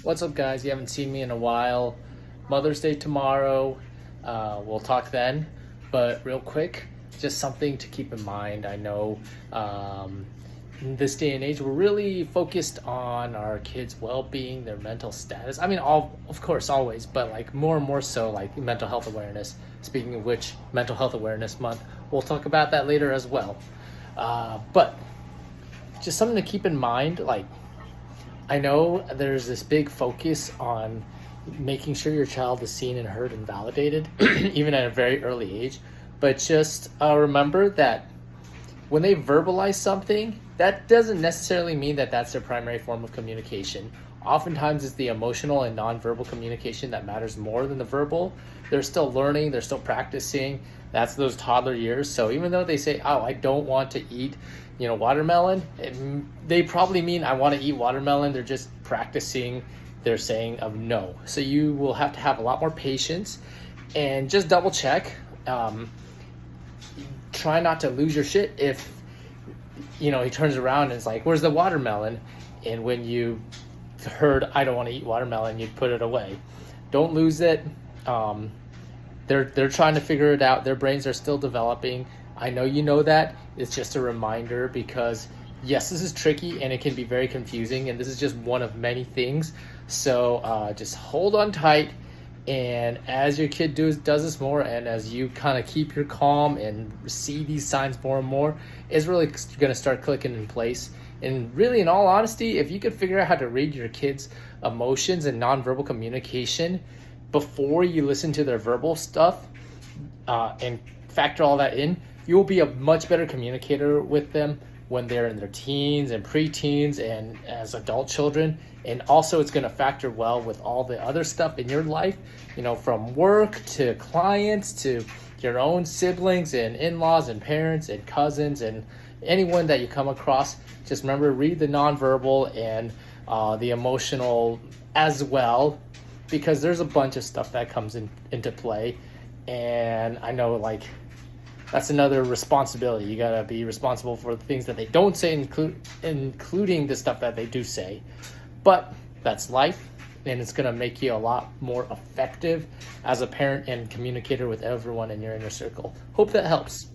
What's up, guys? You haven't seen me in a while. Mother's Day tomorrow. We'll talk then. But real quick, just something to keep in mind. I know in this day and age, we're really focused on our kids' well-being, their mental status. I mean, of course, always, but like more and more so, like mental health awareness. Speaking of which, Mental Health Awareness Month. We'll talk about that later as well. But just something to keep in mind, like I know there's this big focus on making sure your child is seen and heard and validated, even at a very early age. But just remember that when they verbalize something, that doesn't necessarily mean that that's their primary form of communication. Oftentimes, it's the emotional and nonverbal communication that matters more than the verbal. They're still learning, they're still practicing. That's those toddler years. So even though they say, "Oh, I don't want to eat, watermelon," they probably mean, "I want to eat watermelon." They're just practicing their saying of no. So you will have to have a lot more patience and just double check. Try not to lose your shit if he turns around and is like, "Where's the watermelon?" And when you heard, "I don't want to eat watermelon," you put it away. Don't lose it. They're trying to figure it out. Their brains are still developing. I know you know that. It's just a reminder because yes, this is tricky and it can be very confusing, and this is just one of many things. So just hold on tight. And as your kid does this more, and as you kind of keep your calm and see these signs more and more, it's really going to start clicking in place. And really, in all honesty, if you could figure out how to read your kids' emotions and nonverbal communication before you listen to their verbal stuff and factor all that in, you will be a much better communicator with them when they're in their teens and preteens and as adult children. And also it's going to factor well with all the other stuff in your life, from work to clients to your own siblings and in-laws and parents and cousins and anyone that you come across. Just remember, read the nonverbal and the emotional as well, because there's a bunch of stuff that comes into play. And I know, that's another responsibility. You gotta be responsible for the things that they don't say, including the stuff that they do say. But that's life, and it's gonna make you a lot more effective as a parent and communicator with everyone in your inner circle. Hope that helps.